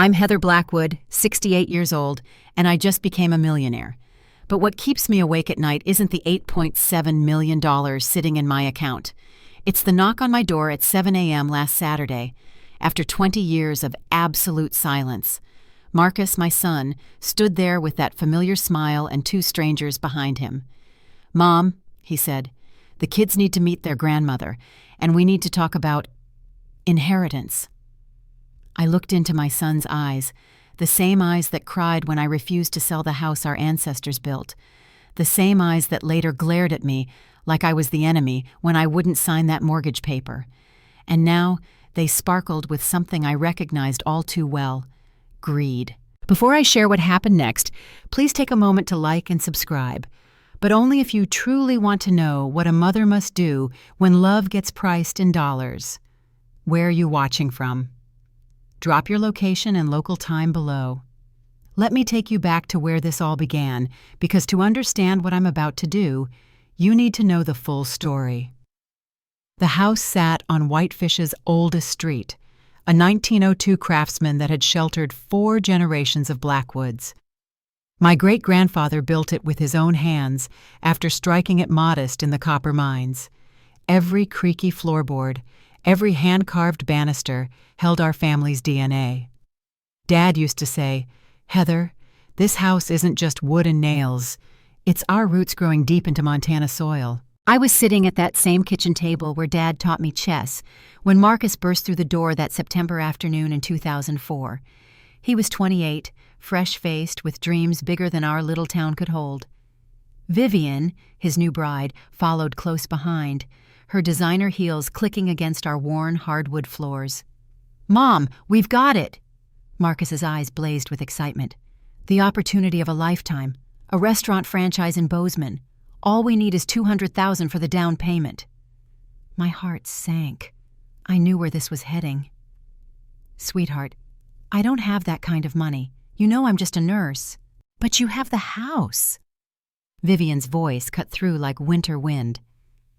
I'm Heather Blackwood, 68 years old, and I just became a millionaire. But what keeps me awake at night isn't the $8.7 million sitting in my account. It's the knock on my door at 7 a.m. last Saturday, after 20 years of absolute silence. Marcus, my son, stood there with that familiar smile and two strangers behind him. "Mom," he said, "the kids need to meet their grandmother, and we need to talk about inheritance." I looked into my son's eyes, the same eyes that cried when I refused to sell the house our ancestors built, the same eyes that later glared at me like I was the enemy when I wouldn't sign that mortgage paper. And now they sparkled with something I recognized all too well: greed. Before I share what happened next, please take a moment to like and subscribe, but only if you truly want to know what a mother must do when love gets priced in dollars. Where are you watching from? Drop your location and local time below. Let me take you back to where this all began, because to understand what I'm about to do, you need to know the full story. The house sat on Whitefish's oldest street, a 1902 craftsman that had sheltered 4 generations of Blackwoods. My great-grandfather built it with his own hands after striking it modest in the copper mines. Every creaky floorboard, every hand-carved banister held our family's DNA. Dad used to say, "Heather, this house isn't just wood and nails. It's our roots growing deep into Montana soil." I was sitting at that same kitchen table where Dad taught me chess when Marcus burst through the door that September afternoon in 2004. He was 28, fresh-faced, with dreams bigger than our little town could hold. Vivian, his new bride, followed close behind, her designer heels clicking against our worn hardwood floors. "Mom, we've got it!" Marcus's eyes blazed with excitement. "The opportunity of a lifetime. A restaurant franchise in Bozeman. All we need is $200,000 for the down payment." My heart sank. I knew where this was heading. "Sweetheart, I don't have that kind of money. You know I'm just a nurse." "But you have the house." Vivian's voice cut through like winter wind.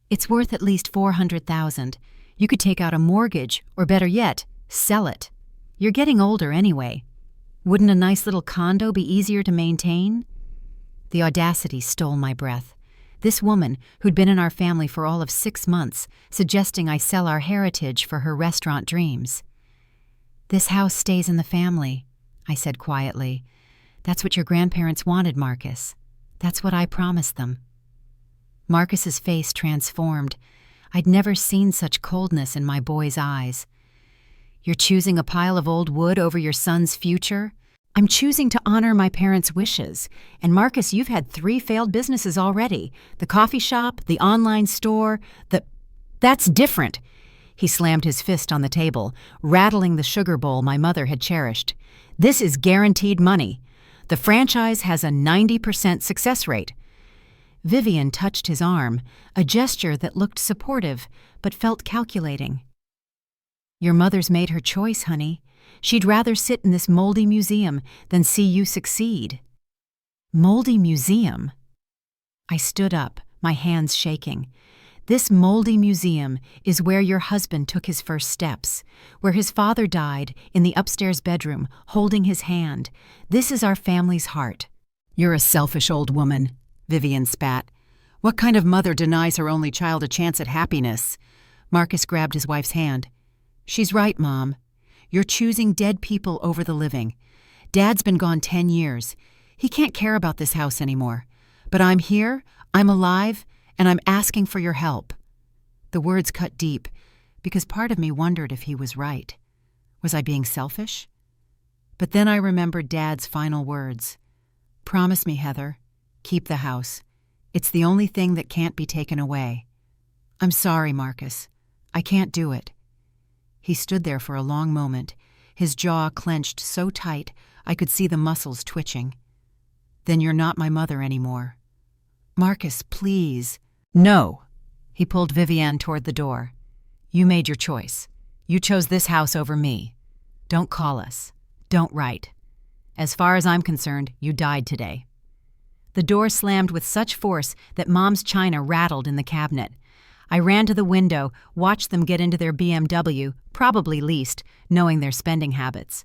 "It's worth at least $400,000. You could take out a mortgage, or better yet, sell it. You're getting older anyway. Wouldn't a nice little condo be easier to maintain?" The audacity stole my breath. This woman, who'd been in our family for all of 6 months, suggesting I sell our heritage for her restaurant dreams. "This house stays in the family," I said quietly. "That's what your grandparents wanted, Marcus. That's what I promised them." Marcus's face transformed. I'd never seen such coldness in my boy's eyes. "You're choosing a pile of old wood over your son's future?" "I'm choosing to honor my parents' wishes. And Marcus, you've had 3 failed businesses already. The coffee shop, the online store, That's different." He slammed his fist on the table, rattling the sugar bowl my mother had cherished. "This is guaranteed money. The franchise has a 90% success rate." Vivian touched his arm, a gesture that looked supportive but felt calculating. "Your mother's made her choice, honey. She'd rather sit in this moldy museum than see you succeed." "Moldy museum?" I stood up, my hands shaking. "This moldy museum is where your husband took his first steps, where his father died in the upstairs bedroom, holding his hand. This is our family's heart." "You're a selfish old woman," Vivian spat. "What kind of mother denies her only child a chance at happiness?" Marcus grabbed his wife's hand. "She's right, Mom. You're choosing dead people over the living. Dad's been gone 10 years. He can't care about this house anymore. But I'm here, I'm alive, and I'm asking for your help." The words cut deep, because part of me wondered if he was right. Was I being selfish? But then I remembered Dad's final words. "Promise me, Heather. Keep the house. It's the only thing that can't be taken away." "I'm sorry, Marcus. I can't do it." He stood there for a long moment, his jaw clenched so tight I could see the muscles twitching. "Then you're not my mother anymore." "Marcus, please." "No." He pulled Vivian toward the door. "You made your choice. You chose this house over me. Don't call us. Don't write. As far as I'm concerned, you died today." The door slammed with such force that Mom's china rattled in the cabinet. I ran to the window, watched them get into their BMW, probably leased, knowing their spending habits.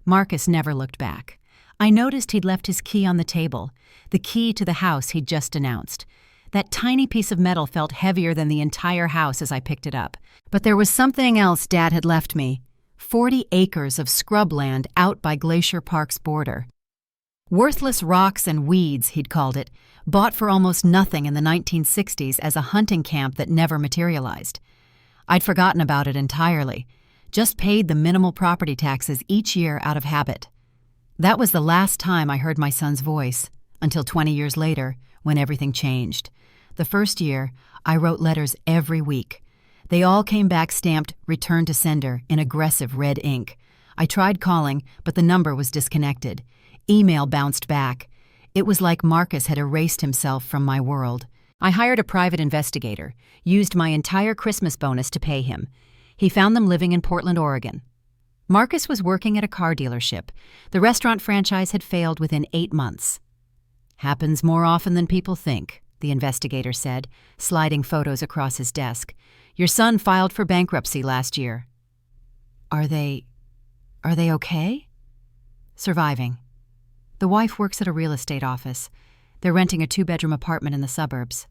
Marcus never looked back. I noticed he'd left his key on the table, the key to the house he'd just announced. That tiny piece of metal felt heavier than the entire house as I picked it up. But there was something else Dad had left me. 40 acres of scrubland out by Glacier Park's border. Worthless rocks and weeds, he'd called it, bought for almost nothing in the 1960s as a hunting camp that never materialized. I'd forgotten about it entirely, just paid the minimal property taxes each year out of habit. That was the last time I heard my son's voice, until 20 years later, when everything changed. The first year, I wrote letters every week. They all came back stamped "Return to Sender" in aggressive red ink. I tried calling, but the number was disconnected. Email bounced back. It was like Marcus had erased himself from my world. I hired a private investigator, used my entire Christmas bonus to pay him. He found them living in Portland, Oregon. Marcus was working at a car dealership. The restaurant franchise had failed within 8 months. "Happens more often than people think," the investigator said, sliding photos across his desk. "Your son filed for bankruptcy last year." Are they okay?" "Surviving. The wife works at a real estate office. They're renting a 2-bedroom apartment in the suburbs."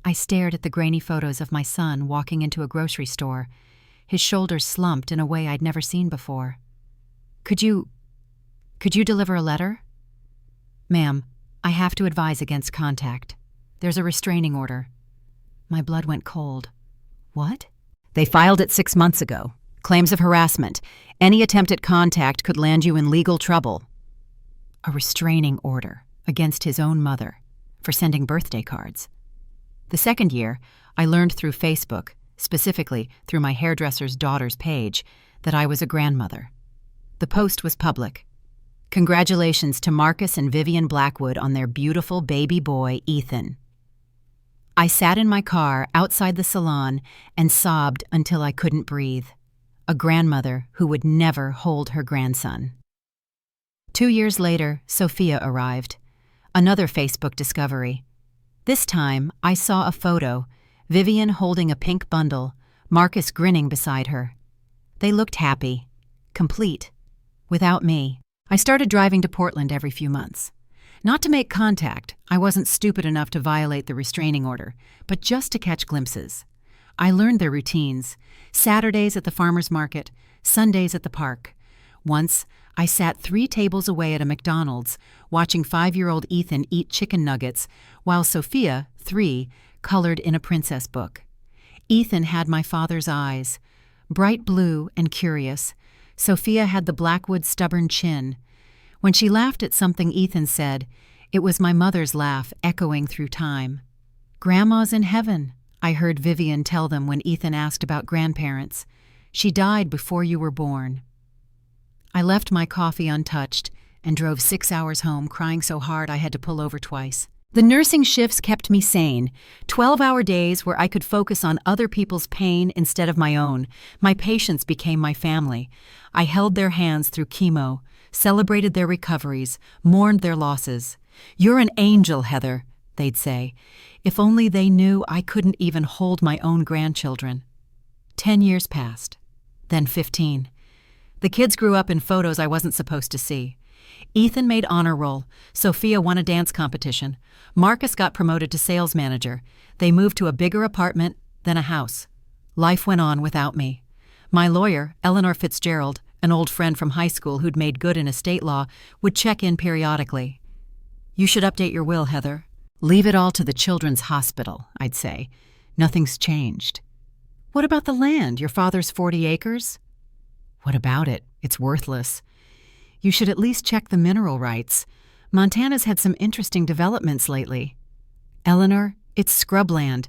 I stared at the grainy photos of my son walking into a grocery store, his shoulders slumped in a way I'd never seen before. Could you deliver a letter?" "Ma'am, I have to advise against contact. There's a restraining order." My blood went cold. "What?" "They filed it 6 months ago. Claims of harassment. Any attempt at contact could land you in legal trouble." A restraining order against his own mother for sending birthday cards. The second year, I learned through Facebook, specifically through my hairdresser's daughter's page, that I was a grandmother. The post was public. "Congratulations to Marcus and Vivian Blackwood on their beautiful baby boy, Ethan." I sat in my car outside the salon and sobbed until I couldn't breathe. A grandmother who would never hold her grandson. 2 years later, Sophia arrived. Another Facebook discovery. This time, I saw a photo, Vivian holding a pink bundle, Marcus grinning beside her. They looked happy, complete, without me. I started driving to Portland every few months. Not to make contact, I wasn't stupid enough to violate the restraining order, but just to catch glimpses. I learned their routines. Saturdays at the farmer's market, Sundays at the park. Once, I sat 3 tables away at a McDonald's, watching 5-year-old Ethan eat chicken nuggets, while Sophia, 3, colored in a princess book. Ethan had my father's eyes, bright blue and curious. Sophia had the Blackwood stubborn chin. When she laughed at something Ethan said, it was my mother's laugh echoing through time. "Grandma's in heaven," I heard Vivian tell them when Ethan asked about grandparents. "She died before you were born." I left my coffee untouched and drove 6 hours home, crying so hard I had to pull over twice. The nursing shifts kept me sane, 12-hour days where I could focus on other people's pain instead of my own. My patients became my family. I held their hands through chemo, celebrated their recoveries, mourned their losses. "You're an angel, Heather," they'd say. If only they knew I couldn't even hold my own grandchildren. 10 years passed, then 15. The kids grew up in photos I wasn't supposed to see. Ethan made honor roll. Sophia won a dance competition. Marcus got promoted to sales manager. They moved to a bigger apartment, then a house. Life went on without me. My lawyer, Eleanor Fitzgerald, an old friend from high school who'd made good in estate law, would check in periodically. "You should update your will, Heather." "Leave it all to the children's hospital," I'd say. "Nothing's changed." "What about the land, your father's 40 acres? "What about it? It's worthless." "You should at least check the mineral rights. Montana's had some interesting developments lately." "Eleanor, it's scrubland.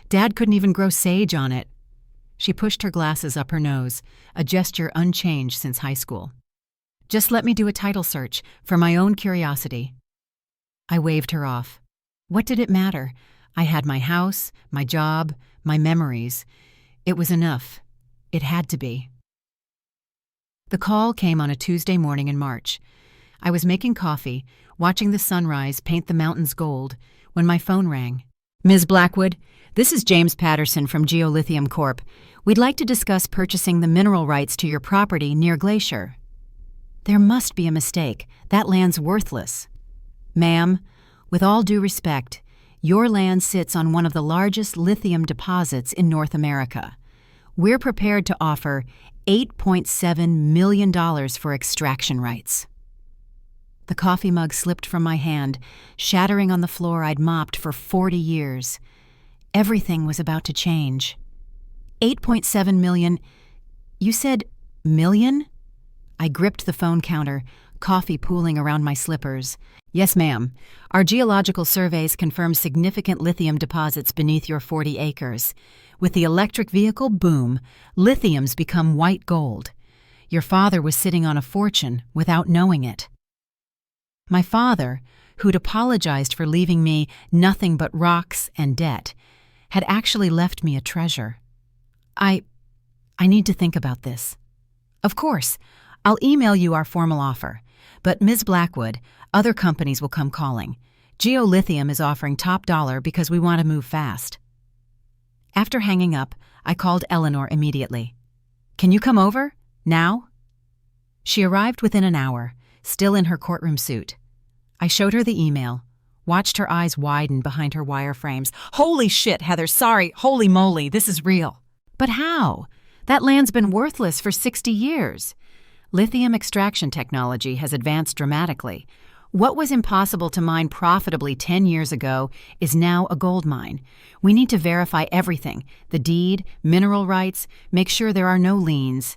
Dad couldn't even grow sage on it." She pushed her glasses up her nose, a gesture unchanged since high school. "Just let me do a title search, for my own curiosity." I waved her off. What did it matter? I had my house, my job, my memories. It was enough. It had to be. The call came on a Tuesday morning in March. I was making coffee, watching the sunrise paint the mountains gold, when my phone rang. "Ms. Blackwood, this is James Patterson from Lithium Corp. We'd like to discuss purchasing the mineral rights to your property near Glacier." There must be a mistake. That land's worthless. Ma'am, with all due respect, your land sits on one of the largest lithium deposits in North America. We're prepared to offer $8.7 million for extraction rights. The coffee mug slipped from my hand, shattering on the floor I'd mopped for 40 years. Everything was about to change. 8.7 million. You said million? I gripped the phone counter, coffee pooling around my slippers. Yes, ma'am. Our geological surveys confirm significant lithium deposits beneath your 40 acres. With the electric vehicle boom, lithium's become white gold. Your father was sitting on a fortune without knowing it. My father, who'd apologized for leaving me nothing but rocks and debt, had actually left me a treasure. I need to think about this. Of course, I'll email you our formal offer. But Ms. Blackwood, other companies will come calling. Geolithium is offering top dollar because we want to move fast. After hanging up, I called Eleanor immediately. Can you come over? Now? She arrived within an hour, still in her courtroom suit. I showed her the email, watched her eyes widen behind her wire frames. Holy shit, Heather, sorry, holy moly, this is real. But how? That land's been worthless for 60 years. Lithium extraction technology has advanced dramatically. What was impossible to mine profitably 10 years ago is now a gold mine. We need to verify everything, the deed, mineral rights, make sure there are no liens.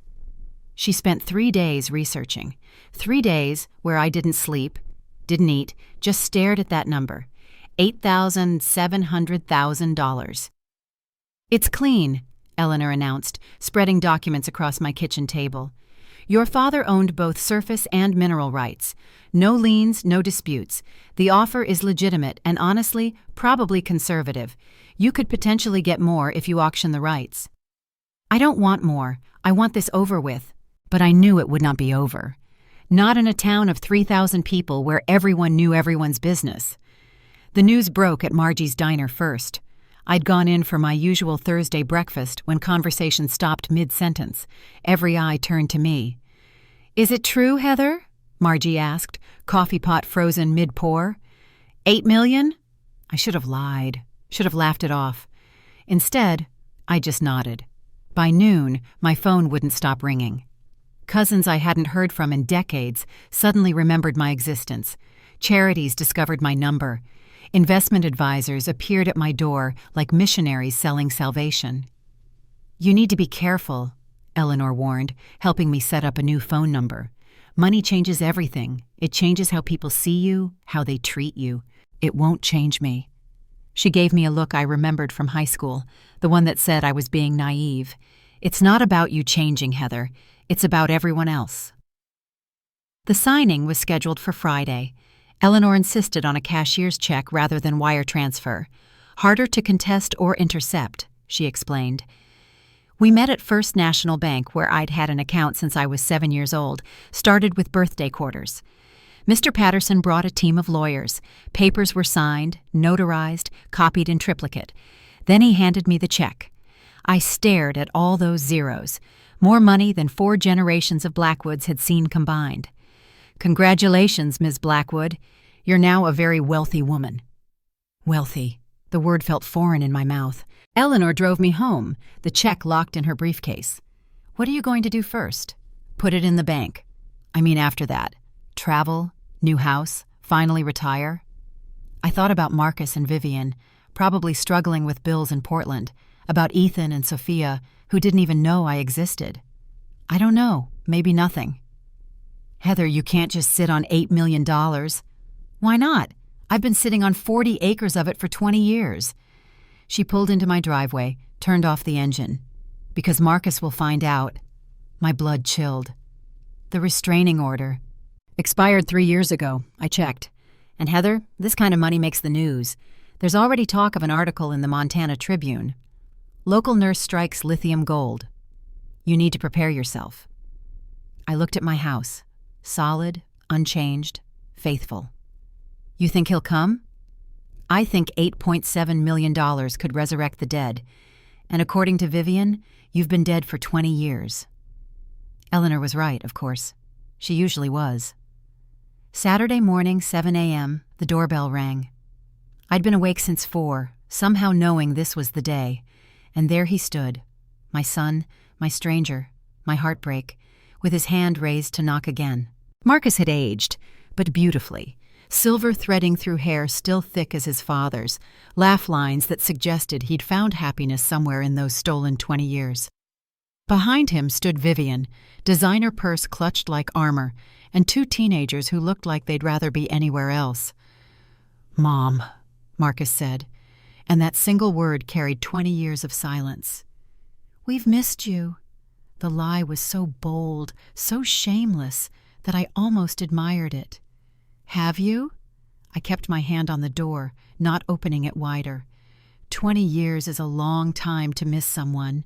She spent 3 days researching. 3 days where I didn't sleep, didn't eat, just stared at that number. $8,700,000. It's clean, Eleanor announced, spreading documents across my kitchen table. Your father owned both surface and mineral rights. No liens, no disputes. The offer is legitimate and honestly, probably conservative. You could potentially get more if you auction the rights. I don't want more. I want this over with. But I knew it would not be over. Not in a town of 3,000 people where everyone knew everyone's business. The news broke at Margie's diner first. I'd gone in for my usual Thursday breakfast when conversation stopped mid-sentence. Every eye turned to me. Is it true, Heather? Margie asked, coffee pot frozen mid-pour. 8 million? I should have lied, should have laughed it off. Instead, I just nodded. By noon, my phone wouldn't stop ringing. Cousins I hadn't heard from in decades suddenly remembered my existence. Charities discovered my number. Investment advisors appeared at my door like missionaries selling salvation. You need to be careful, Eleanor warned, helping me set up a new phone number. Money changes everything. It changes how people see you, how they treat you. It won't change me. She gave me a look I remembered from high school, the one that said I was being naive. It's not about you changing, Heather. It's about everyone else. The signing was scheduled for Friday. Eleanor insisted on a cashier's check rather than wire transfer. Harder to contest or intercept, she explained. We met at First National Bank, where I'd had an account since I was 7 years old, started with birthday quarters. Mr. Patterson brought a team of lawyers. Papers were signed, notarized, copied in triplicate. Then he handed me the check. I stared at all those zeros, more money than 4 generations of Blackwoods had seen combined. Congratulations, Ms. Blackwood. You're now a very wealthy woman. Wealthy. The word felt foreign in my mouth. Eleanor drove me home, the check locked in her briefcase. What are you going to do first? Put it in the bank. I mean after that. Travel, new house, finally retire. I thought about Marcus and Vivian, probably struggling with bills in Portland, about Ethan and Sophia, who didn't even know I existed. I don't know, maybe nothing. Heather, you can't just sit on $8 million. Why not? I've been sitting on 40 acres of it for 20 years. She pulled into my driveway, turned off the engine. Because Marcus will find out. My blood chilled. The restraining order. Expired 3 years ago, I checked. And Heather, this kind of money makes the news. There's already talk of an article in the Montana Tribune. Local nurse strikes lithium gold. You need to prepare yourself. I looked at my house. Solid, unchanged, faithful. You think he'll come? I think $8.7 million could resurrect the dead. And according to Vivian, you've been dead for 20 years. Eleanor was right, of course. She usually was. Saturday morning, 7 a.m., the doorbell rang. I'd been awake since 4, somehow knowing this was the day, and there he stood, my son, my stranger, my heartbreak, with his hand raised to knock again. Marcus had aged, but beautifully, silver threading through hair still thick as his father's, laugh lines that suggested he'd found happiness somewhere in those stolen 20 years. Behind him stood Vivian, designer purse clutched like armor, and 2 teenagers who looked like they'd rather be anywhere else. "Mom," Marcus said, and that single word carried 20 years of silence. "We've missed you." The lie was so bold, so shameless, that I almost admired it. "Have you?" I kept my hand on the door, not opening it wider. 20 years is a long time to miss someone.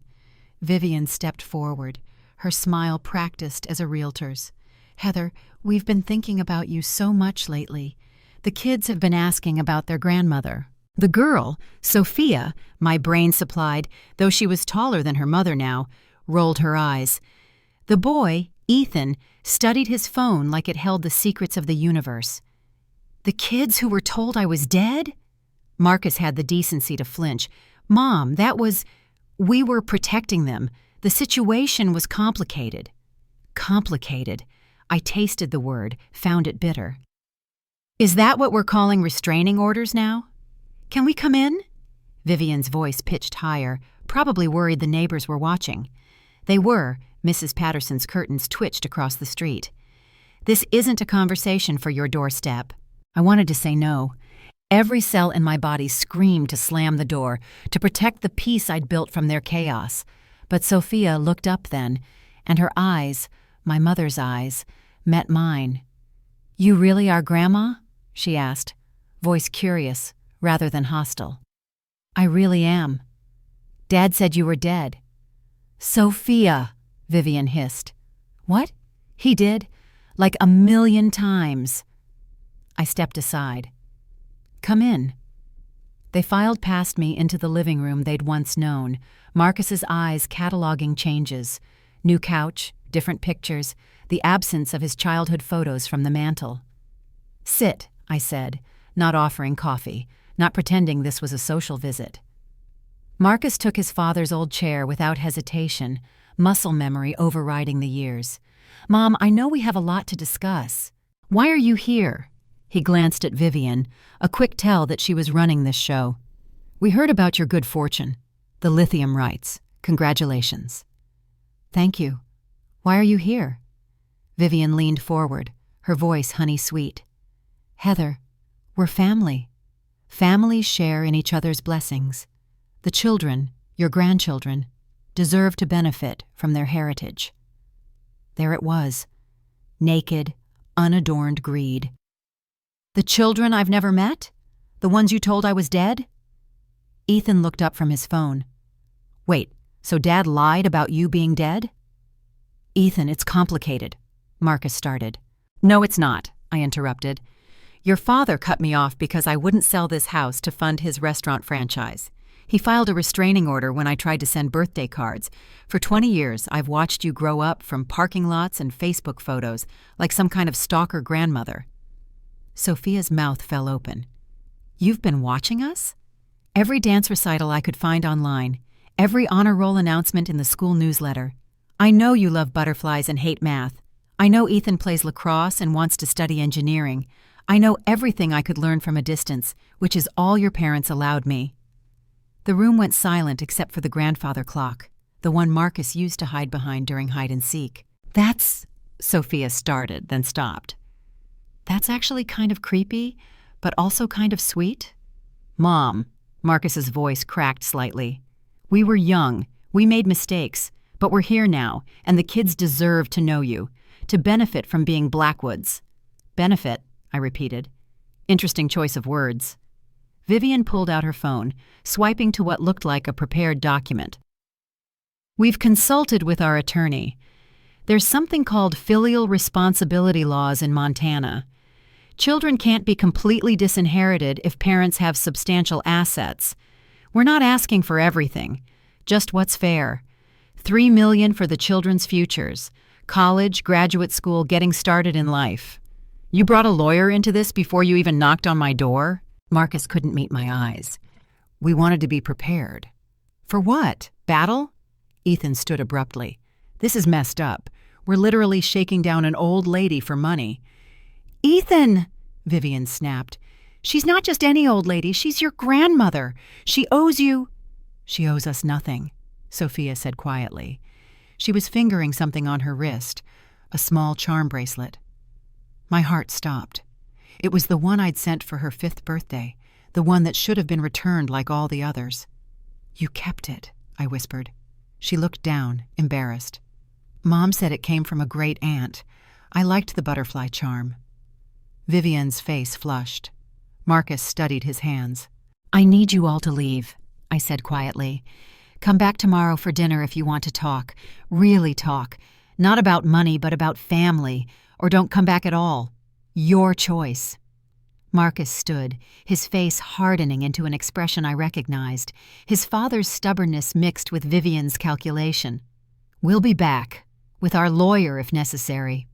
Vivian stepped forward, her smile practiced as a realtor's. "Heather, we've been thinking about you so much lately. The kids have been asking about their grandmother." The girl, Sophia, my brain supplied, though she was taller than her mother now, rolled her eyes. The boy, Ethan, studied his phone like it held the secrets of the universe. "The kids who were told I was dead?" Marcus had the decency to flinch. "Mom, that was... We were protecting them. The situation was complicated." Complicated. I tasted the word, found it bitter. "Is that what we're calling restraining orders now? Can we come in?" Vivian's voice pitched higher, probably worried the neighbors were watching. They were. Mrs. Patterson's curtains twitched across the street. "This isn't a conversation for your doorstep." I wanted to say no. Every cell in my body screamed to slam the door, to protect the peace I'd built from their chaos. But Sophia looked up then, and her eyes, my mother's eyes, met mine. "You really are Grandma?" she asked, voice curious rather than hostile. "I really am. Dad said you were dead." "Sophia!" Vivian hissed. "What?" "He did. Like 1,000,000 times." I stepped aside. "Come in." They filed past me into the living room they'd once known, Marcus's eyes cataloging changes. New couch, different pictures, the absence of his childhood photos from the mantel. "Sit," I said, not offering coffee, not pretending this was a social visit. Marcus took his father's old chair without hesitation, muscle memory overriding the years. "Mom, I know we have a lot to discuss. Why are you here?" He glanced at Vivian, a quick tell that she was running this show. "We heard about your good fortune. The lithium rights. Congratulations." "Thank you. Why are you here?" Vivian leaned forward, her voice honey-sweet. "Heather, we're family. Families share in each other's blessings. The children, your grandchildren, deserve to benefit from their heritage." There it was, naked, unadorned greed. "The children I've never met? The ones you told I was dead?" Ethan looked up from his phone. "Wait, so Dad lied about you being dead?" "Ethan, it's complicated," Marcus started. "No, it's not," I interrupted. "Your father cut me off because I wouldn't sell this house to fund his restaurant franchise. He filed a restraining order when I tried to send birthday cards. For 20 years, I've watched you grow up from parking lots and Facebook photos, like some kind of stalker grandmother." Sophia's mouth fell open. "You've been watching us? Every dance recital I could find online, every honor roll announcement in the school newsletter. I know you love butterflies and hate math. I know Ethan plays lacrosse and wants to study engineering. I know everything I could learn from a distance, which is all your parents allowed me." The room went silent except for the grandfather clock, the one Marcus used to hide behind during hide-and-seek. "That's..." Sophia started, then stopped. "That's actually kind of creepy, but also kind of sweet." "Mom," Marcus's voice cracked slightly. "We were young, we made mistakes, but we're here now, and the kids deserve to know you, to benefit from being Blackwoods." "Benefit," I repeated. Interesting choice of words. Vivian pulled out her phone, swiping to what looked like a prepared document. "We've consulted with our attorney. There's something called filial responsibility laws in Montana. Children can't be completely disinherited if parents have substantial assets. We're not asking for everything, just what's fair. $3 million for the children's futures, College, graduate school, getting started in life. You brought a lawyer into this before you even knocked on my door? Marcus couldn't meet my eyes. We wanted to be prepared. For what? Battle? Ethan stood abruptly. This is messed up. We're literally shaking down an old lady for money. Ethan, Vivian snapped. She's not just any old lady, she's your grandmother. She owes you. She owes us nothing, Sophia said quietly. She was fingering something on her wrist, a small charm bracelet. My heart stopped. It was the one I'd sent for her 5th birthday, the one that should have been returned like all the others. You kept it, I whispered. She looked down, embarrassed. Mom said it came from a great aunt. I liked the butterfly charm. Vivian's face flushed. Marcus studied his hands. I need you all to leave, I said quietly. Come back tomorrow for dinner if you want to talk. Really talk. Not about money, but about family. Or don't come back at all. Your choice. Marcus stood, his face hardening into an expression I recognized, his father's stubbornness mixed with Vivian's calculation. We'll be back, with our lawyer if necessary.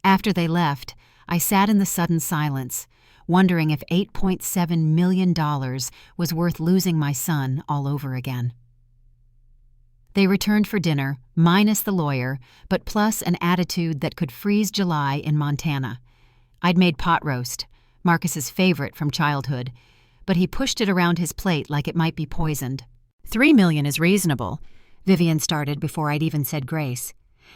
After they left, I sat in the sudden silence, wondering if $8.7 million was worth losing my son all over again. They returned for dinner, minus the lawyer, but plus an attitude that could freeze July in Montana. I'd made pot roast, Marcus's favorite from childhood, but he pushed it around his plate like it might be poisoned. $3 million is reasonable, Vivian started before I'd even said grace.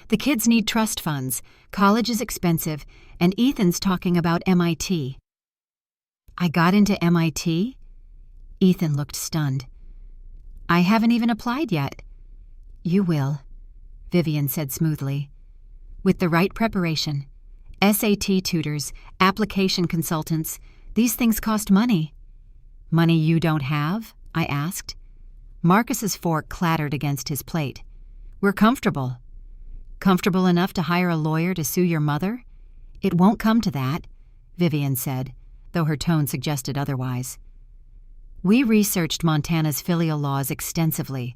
The kids need trust funds, college is expensive, and Ethan's talking about MIT. I got into MIT? Ethan looked stunned. I haven't even applied yet. You will, Vivian said smoothly. With the right preparation. SAT tutors, application consultants, these things cost money. Money you don't have? I asked. Marcus's fork clattered against his plate. We're comfortable. Comfortable enough to hire a lawyer to sue your mother? It won't come to that, Vivian said, though her tone suggested otherwise. We researched Montana's filial laws extensively.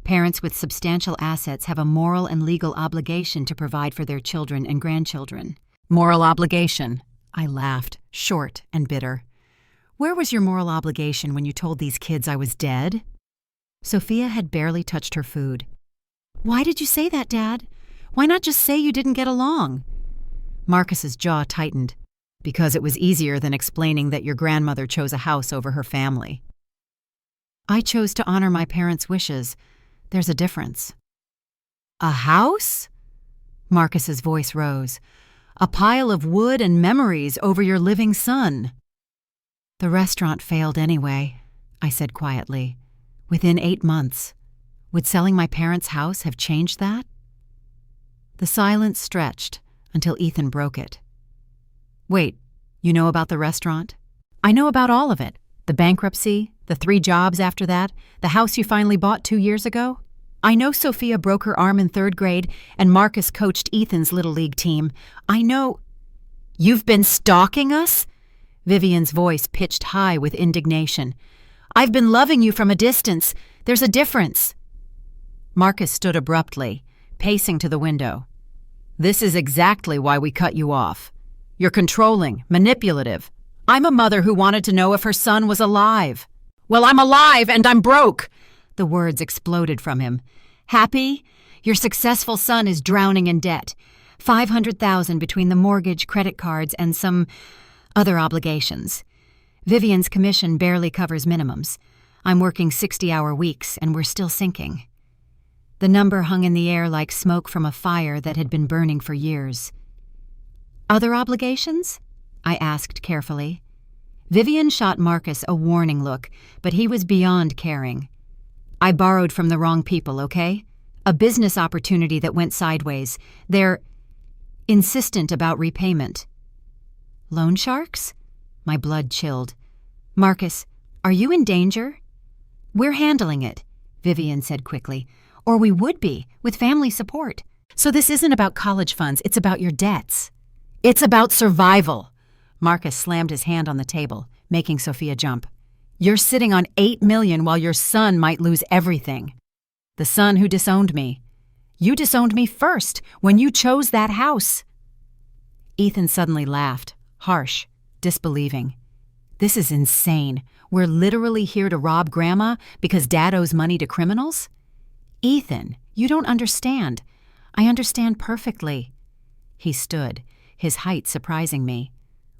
Parents with substantial assets have a moral and legal obligation to provide for their children and grandchildren. Moral obligation, I laughed, short and bitter. Where was your moral obligation when you told these kids I was dead? Sophia had barely touched her food. Why did you say that, Dad? Why not just say you didn't get along? Marcus's jaw tightened. Because it was easier than explaining that your grandmother chose a house over her family. I chose to honor my parents' wishes. There's a difference. A house? Marcus's voice rose. A pile of wood and memories over your living son. The restaurant failed anyway, I said quietly. Within 8 months. Would selling my parents' house have changed that? The silence stretched until Ethan broke it. Wait, you know about the restaurant? I know about all of it. The bankruptcy, the 3 jobs after that, the house you finally bought 2 years ago. I know Sophia broke her arm in 3rd grade and Marcus coached Ethan's Little League team. I know... You've been stalking us? Vivian's voice pitched high with indignation. I've been loving you from a distance. There's a difference. Marcus stood abruptly, pacing to the window. This is exactly why we cut you off. You're controlling, manipulative. I'm a mother who wanted to know if her son was alive. Well, I'm alive and I'm broke. The words exploded from him. Happy? Your successful son is drowning in debt. $500,000 between the mortgage, credit cards, and some other obligations. Vivian's commission barely covers minimums. I'm working 60-hour weeks and we're still sinking. The number hung in the air like smoke from a fire that had been burning for years. Other obligations? I asked carefully. Vivian shot Marcus a warning look, but he was beyond caring. I borrowed from the wrong people, okay? A business opportunity that went sideways. They're insistent about repayment. Loan sharks? My blood chilled. Marcus, are you in danger? We're handling it, Vivian said quickly. Or we would be, with family support. So this isn't about college funds, it's about your debts. It's about survival. Marcus slammed his hand on the table, making Sophia jump. You're sitting on $8 million while your son might lose everything. The son who disowned me. You disowned me first when you chose that house." Ethan suddenly laughed, harsh, disbelieving. "This is insane. We're literally here to rob Grandma because Dad owes money to criminals?" "Ethan, you don't understand. I understand perfectly." He stood, his height surprising me.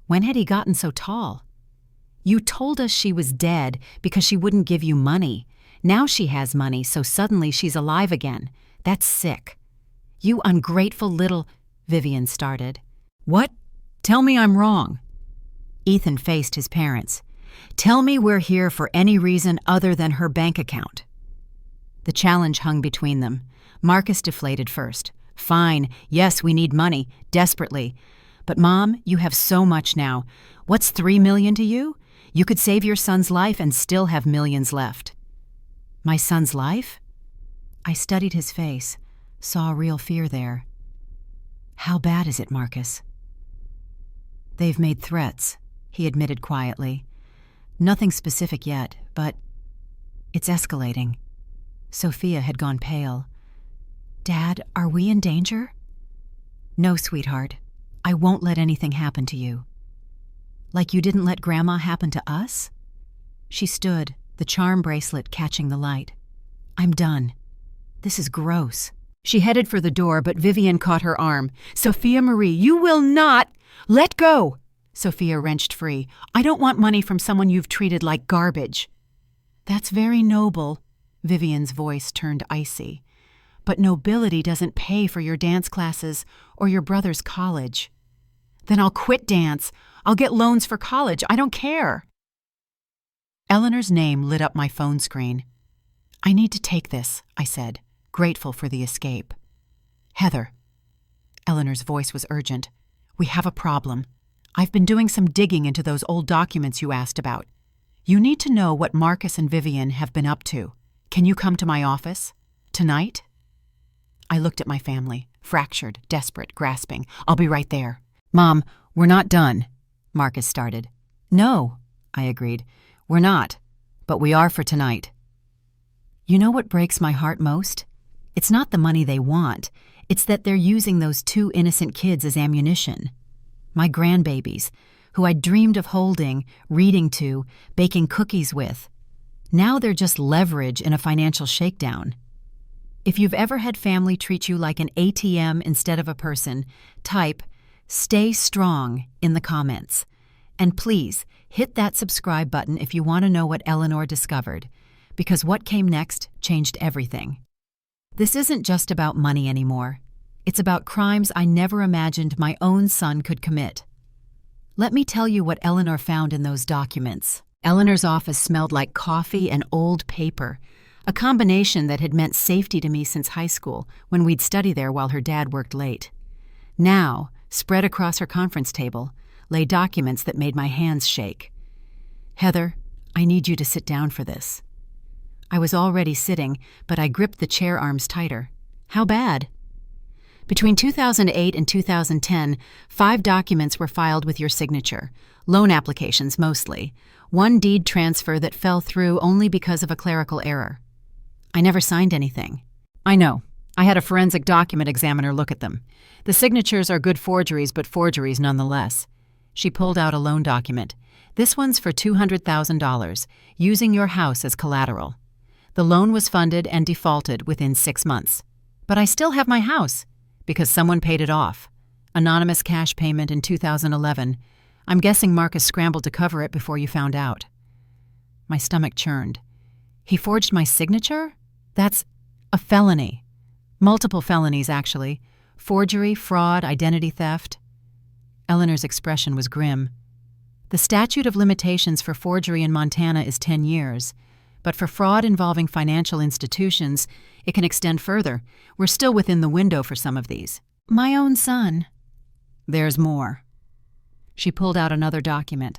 When had he gotten so tall? "You told us she was dead because she wouldn't give you money. Now she has money, so suddenly she's alive again. That's sick." "You ungrateful little—" Vivian started. "What? Tell me I'm wrong." Ethan faced his parents. "Tell me we're here for any reason other than her bank account." The challenge hung between them. Marcus deflated first. "Fine, yes, we need money, desperately. But Mom, you have so much now. What's $3 million to you? You could save your son's life and still have millions left." "My son's life?" I studied his face, saw real fear there. "How bad is it, Marcus?" "They've made threats," he admitted quietly. "Nothing specific yet, but it's escalating." Sophia had gone pale. "Dad, are we in danger?" "No, sweetheart. I won't let anything happen to you." "Like you didn't let Grandma happen to us?" She stood, the charm bracelet catching the light. "I'm done. This is gross." She headed for the door, but Vivian caught her arm. "Sophia Marie, you will not— Let go!" Sophia wrenched free. "I don't want money from someone you've treated like garbage." "That's very noble." Vivian's voice turned icy. "But nobility doesn't pay for your dance classes or your brother's college." "Then I'll quit dance. I'll get loans for college. I don't care." Eleanor's name lit up my phone screen. "I need to take this," I said, grateful for the escape. "Heather." Eleanor's voice was urgent. "We have a problem. I've been doing some digging into those old documents you asked about. You need to know what Marcus and Vivian have been up to. Can you come to my office? Tonight?" I looked at my family, fractured, desperate, grasping. "I'll be right there." "Mom, we're not done," Marcus started. "No," I agreed. "We're not, but we are for tonight." You know what breaks my heart most? It's not the money they want. It's that they're using those two innocent kids as ammunition. My grandbabies, who I dreamed of holding, reading to, baking cookies with. Now they're just leverage in a financial shakedown. If you've ever had family treat you like an ATM instead of a person, type "Stay strong" in the comments. And please, hit that subscribe button if you want to know what Eleanor discovered, because what came next changed everything. This isn't just about money anymore. It's about crimes I never imagined my own son could commit. Let me tell you what Eleanor found in those documents. Eleanor's office smelled like coffee and old paper, a combination that had meant safety to me since high school, when we'd study there while her dad worked late. Now, spread across her conference table, lay documents that made my hands shake. "Heather, I need you to sit down for this." I was already sitting, but I gripped the chair arms tighter. "How bad?" "Between 2008 and 2010, 5 documents were filed with your signature. Loan applications, mostly. 1 deed transfer that fell through only because of a clerical error. I never signed anything." "I know. I had a forensic document examiner look at them. The signatures are good forgeries, but forgeries nonetheless." She pulled out a loan document. "This one's for $200,000, using your house as collateral. The loan was funded and defaulted within 6 months. But I still have my house, because someone paid it off. Anonymous cash payment in 2011. I'm guessing Marcus scrambled to cover it before you found out." My stomach churned. "He forged my signature? That's a felony. Multiple felonies, actually. Forgery, fraud, identity theft." Eleanor's expression was grim. "The statute of limitations for forgery in Montana is 10 years. But for fraud involving financial institutions, it can extend further. We're still within the window for some of these." "My own son." "There's more." She pulled out another document.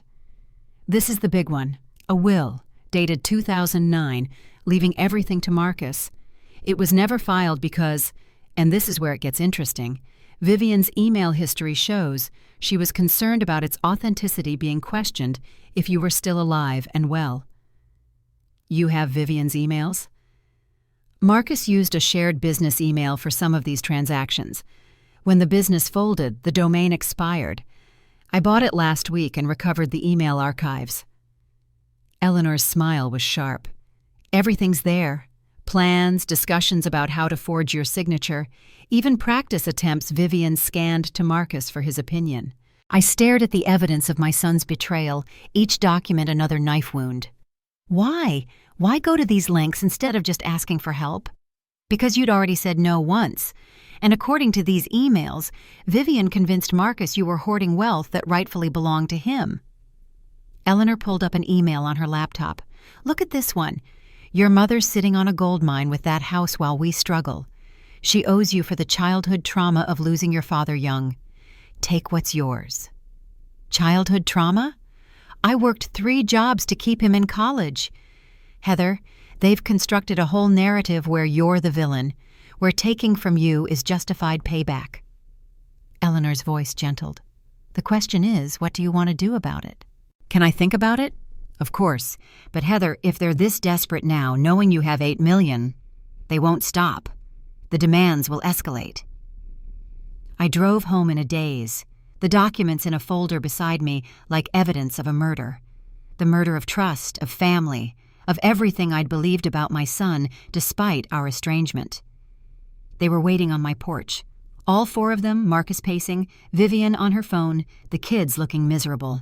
"This is the big one. A will, dated 2009, leaving everything to Marcus. It was never filed because, and this is where it gets interesting, Vivian's email history shows she was concerned about its authenticity being questioned if you were still alive and well." "You have Vivian's emails?" Marcus used a shared business email for some of these transactions. When the business folded, the domain expired. I bought it last week and recovered the email archives. Eleanor's smile was sharp. Everything's there. Plans, discussions about how to forge your signature, even practice attempts Vivian scanned to Marcus for his opinion. I stared at the evidence of my son's betrayal, each document another knife wound. Why? Why go to these lengths instead of just asking for help? Because you'd already said no once. And according to these emails, Vivian convinced Marcus you were hoarding wealth that rightfully belonged to him. Eleanor pulled up an email on her laptop. Look at this one. Your mother's sitting on a gold mine with that house while we struggle. She owes you for the childhood trauma of losing your father young. Take what's yours. Childhood trauma? I worked 3 jobs to keep him in college. Heather, they've constructed a whole narrative where you're the villain, where taking from you is justified payback. Eleanor's voice gentled. The question is, what do you want to do about it? Can I think about it? Of course. But Heather, if they're this desperate now, knowing you have $8 million, they won't stop. The demands will escalate. I drove home in a daze, the documents in a folder beside me like evidence of a murder. The murder of trust, of family, of everything I'd believed about my son despite our estrangement. They were waiting on my porch. All 4 of them, Marcus pacing, Vivian on her phone, the kids looking miserable.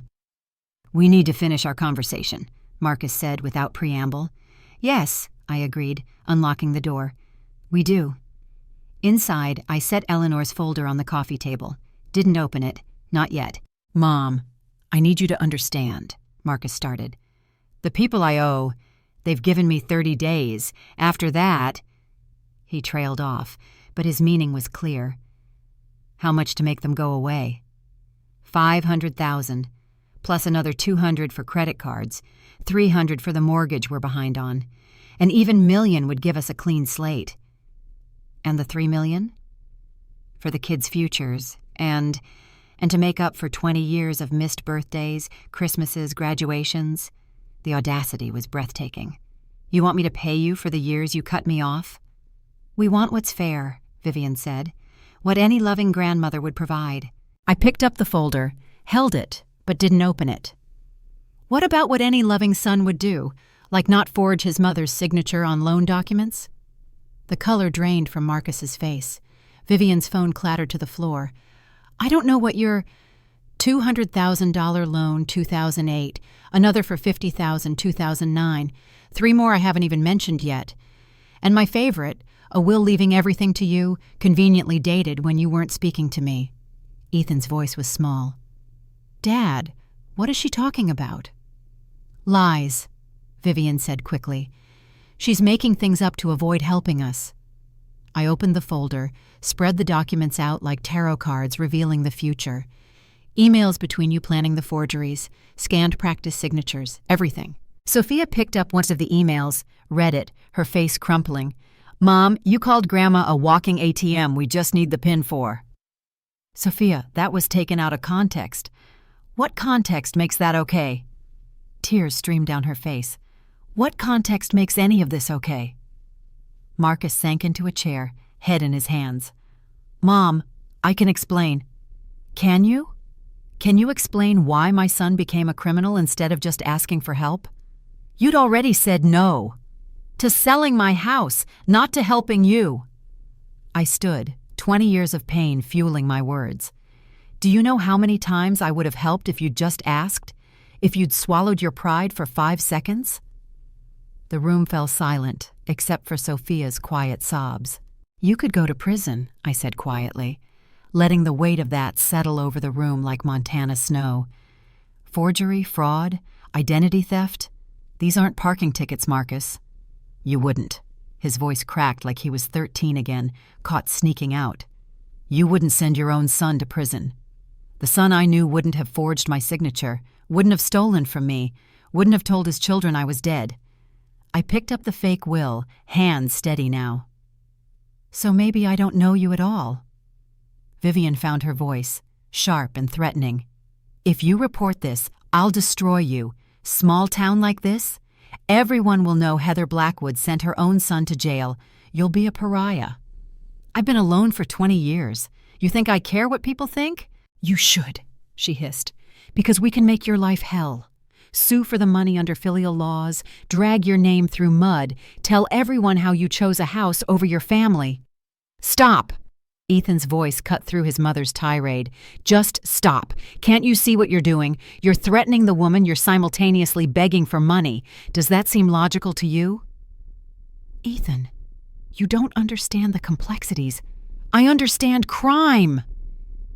We need to finish our conversation, Marcus said without preamble. Yes, I agreed, unlocking the door. We do. Inside, I set Eleanor's folder on the coffee table. Didn't open it. Not yet. Mom, I need you to understand, Marcus started. The people I owe, they've given me 30 days. After that... He trailed off, but his meaning was clear. How much to make them go away? 500,000, plus another 200 for credit cards, 300 for the mortgage we're behind on. An even million would give us a clean slate. And the 3 million? For the kids' futures, and to make up for 20 years of missed birthdays, Christmases, graduations. The audacity was breathtaking. You want me to pay you for the years you cut me off? We want what's fair, Vivian said. What any loving grandmother would provide. I picked up the folder, held it, but didn't open it. What about what any loving son would do, like not forge his mother's signature on loan documents? The color drained from Marcus's face. Vivian's phone clattered to the floor. I don't know what your $200,000 loan 2008, another for $50,000 2009, 3 more I haven't even mentioned yet. And my favorite, a will leaving everything to you, conveniently dated when you weren't speaking to me. Ethan's voice was small. Dad, what is she talking about? Lies, Vivian said quickly. She's making things up to avoid helping us. I opened the folder, spread the documents out like tarot cards revealing the future. Emails between you planning the forgeries, scanned practice signatures, everything. Sophia picked up one of the emails, read it, her face crumpling. Mom, you called Grandma a walking ATM we just need the PIN for. Sophia, that was taken out of context. What context makes that okay? Tears streamed down her face. What context makes any of this okay? Marcus sank into a chair, head in his hands. Mom, I can explain. Can you? Can you explain why my son became a criminal instead of just asking for help? You'd already said no. To selling my house, not to helping you. I stood, 20 years of pain fueling my words. Do you know how many times I would have helped if you'd just asked? If you'd swallowed your pride for 5 seconds? The room fell silent, except for Sophia's quiet sobs. You could go to prison, I said quietly, letting the weight of that settle over the room like Montana snow. Forgery, fraud, identity theft? These aren't parking tickets, Marcus. You wouldn't. His voice cracked like he was 13 again, caught sneaking out. You wouldn't send your own son to prison. The son I knew wouldn't have forged my signature, wouldn't have stolen from me, wouldn't have told his children I was dead. I picked up the fake will, hands steady now. So maybe I don't know you at all. Vivian found her voice, sharp and threatening. If you report this, I'll destroy you. Small town like this? Everyone will know Heather Blackwood sent her own son to jail. you'll be a pariah. I've been alone for 20 years. You think I care what people think? You should, she hissed, because we can make your life hell. Sue for the money under filial laws, drag your name through mud, tell everyone how you chose a house over your family. Stop! Ethan's voice cut through his mother's tirade. Just stop. Can't you see what you're doing? You're threatening the woman you're simultaneously begging for money. Does that seem logical to you? Ethan, you don't understand the complexities. I understand crime.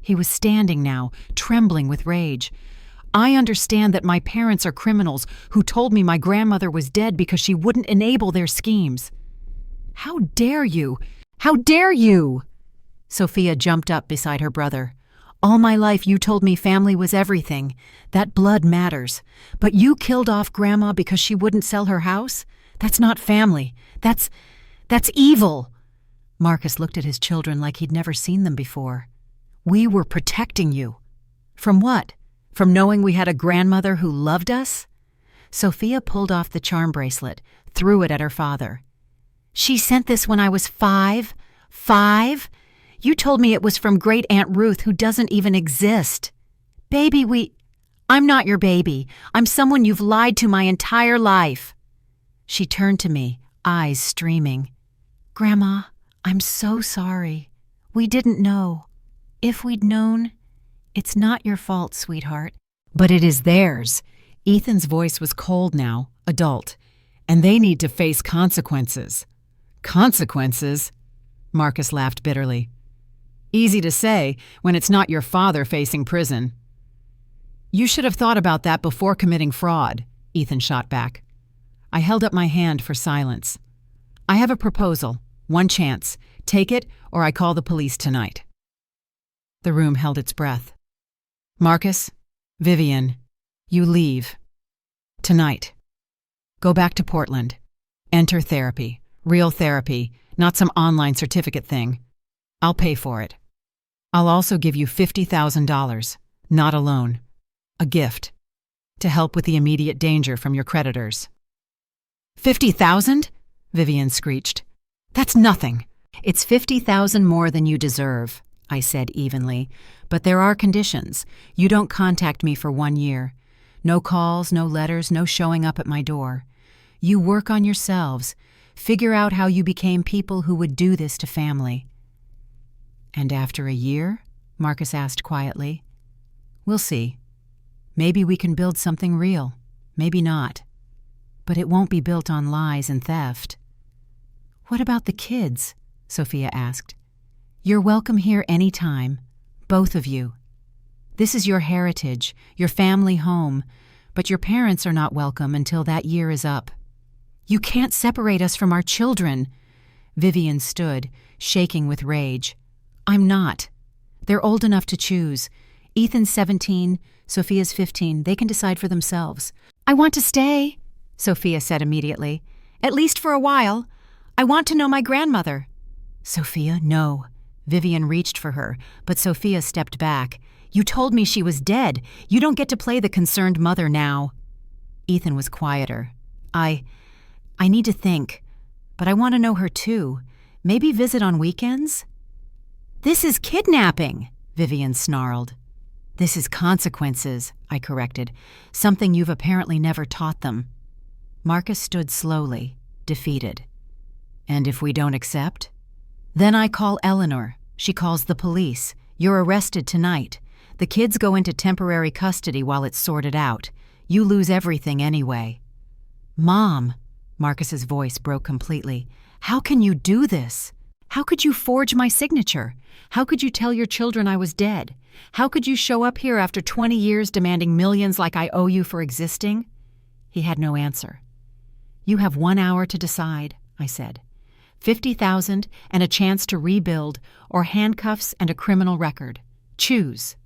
He was standing now, trembling with rage. I understand that my parents are criminals who told me my grandmother was dead because she wouldn't enable their schemes. How dare you? How dare you? Sophia jumped up beside her brother. All my life you told me family was everything, that blood matters. But you killed off Grandma because she wouldn't sell her house? That's not family. That's evil. Marcus looked at his children like he'd never seen them before. We were protecting you. From what? From knowing we had a grandmother who loved us? Sophia pulled off the charm bracelet, threw it at her father. She sent this when I was 5? 5? You told me it was from Great Aunt Ruth, who doesn't even exist. Baby, I'm not your baby. I'm someone you've lied to my entire life. She turned to me, eyes streaming. Grandma, I'm so sorry. We didn't know. If we'd known, it's not your fault, sweetheart. But it is theirs. Ethan's voice was cold now, adult, and they need to face consequences. Consequences? Marcus laughed bitterly. Easy to say when it's not your father facing prison. You should have thought about that before committing fraud, Ethan shot back. I held up my hand for silence. I have a proposal. One chance. Take it, or I call the police tonight. The room held its breath. Marcus, Vivian, you leave. Tonight. Go back to Portland. Enter therapy. Real therapy, not some online certificate thing. I'll pay for it. I'll also give you $50,000, not a loan. A gift. To help with the immediate danger from your creditors. 50,000? Vivian screeched. That's nothing. It's 50,000 more than you deserve, I said evenly. But there are conditions. You don't contact me for 1 year. No calls, no letters, no showing up at my door. You work on yourselves. Figure out how you became people who would do this to family. And after a year? Marcus asked quietly. We'll see. Maybe we can build something real. Maybe not. But it won't be built on lies and theft. What about the kids? Sophia asked. You're welcome here any time. Both of you. This is your heritage, your family home, but your parents are not welcome until that year is up. You can't separate us from our children. Vivian stood, shaking with rage. I'm not. They're old enough to choose. Ethan's 17, Sophia's 15. They can decide for themselves. I want to stay, Sophia said immediately. At least for a while. I want to know my grandmother. Sophia, no. Vivian reached for her, but Sophia stepped back. You told me she was dead. You don't get to play the concerned mother now. Ethan was quieter. I need to think, but I want to know her too. Maybe visit on weekends? This is kidnapping, Vivian snarled. This is consequences, I corrected, something you've apparently never taught them. Marcus stood slowly, defeated. And if we don't accept? Then I call Eleanor. She calls the police. You're arrested tonight. The kids go into temporary custody while it's sorted out. You lose everything anyway. Mom, Marcus's voice broke completely. How can you do this? How could you forge my signature? How could you tell your children I was dead? How could you show up here after 20 years demanding millions like I owe you for existing? He had no answer. You have 1 hour to decide, I said. 50,000 and a chance to rebuild, or handcuffs and a criminal record. Choose.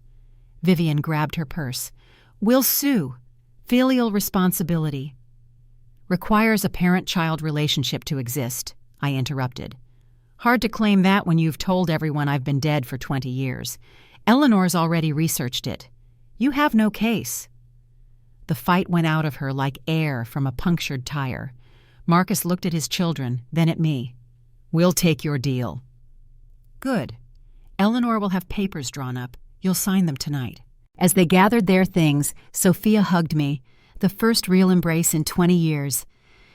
Vivian grabbed her purse. We'll sue. Filial responsibility. Requires a parent-child relationship to exist, I interrupted. Hard to claim that when you've told everyone I've been dead for 20 years. Eleanor's already researched it. You have no case. The fight went out of her like air from a punctured tire. Marcus looked at his children, then at me. We'll take your deal. Good. Eleanor will have papers drawn up. You'll sign them tonight. As they gathered their things, Sophia hugged me, the first real embrace in 20 years.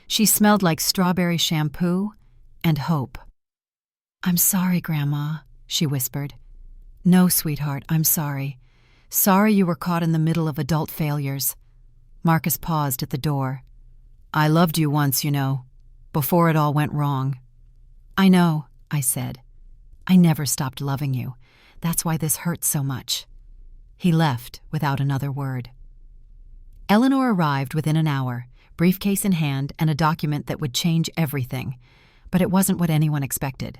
She smelled like strawberry shampoo and hope. I'm sorry, Grandma, she whispered. No, sweetheart, I'm sorry. Sorry you were caught in the middle of adult failures. Marcus paused at the door. I loved you once, you know, before it all went wrong. I know, I said. I never stopped loving you. That's why this hurts so much. He left without another word. Eleanor arrived within an hour, briefcase in hand and a document that would change everything, but it wasn't what anyone expected.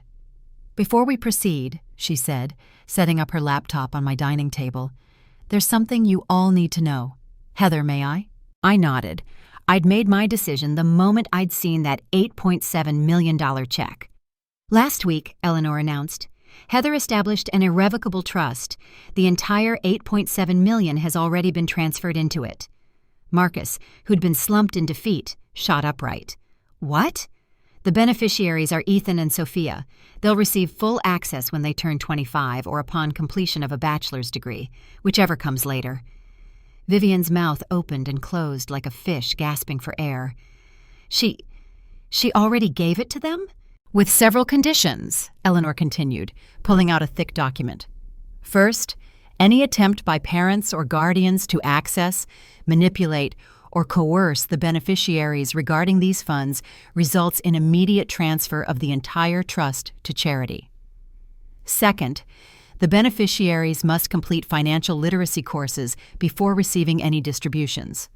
Before we proceed, she said, setting up her laptop on my dining table, there's something you all need to know. Heather, may I? I nodded. I'd made my decision the moment I'd seen that $8.7 million check. Last week, Eleanor announced, Heather established an irrevocable trust. The entire $8.7 million has already been transferred into it. Marcus, who'd been slumped in defeat, shot upright. What? The beneficiaries are Ethan and Sophia. They'll receive full access when they turn 25 or upon completion of a bachelor's degree, whichever comes later. Vivian's mouth opened and closed like a fish gasping for air. She already gave it to them? With several conditions, Eleanor continued, pulling out a thick document. First, any attempt by parents or guardians to access, manipulate, or coerce the beneficiaries regarding these funds results in immediate transfer of the entire trust to charity. Second, the beneficiaries must complete financial literacy courses before receiving any distributions.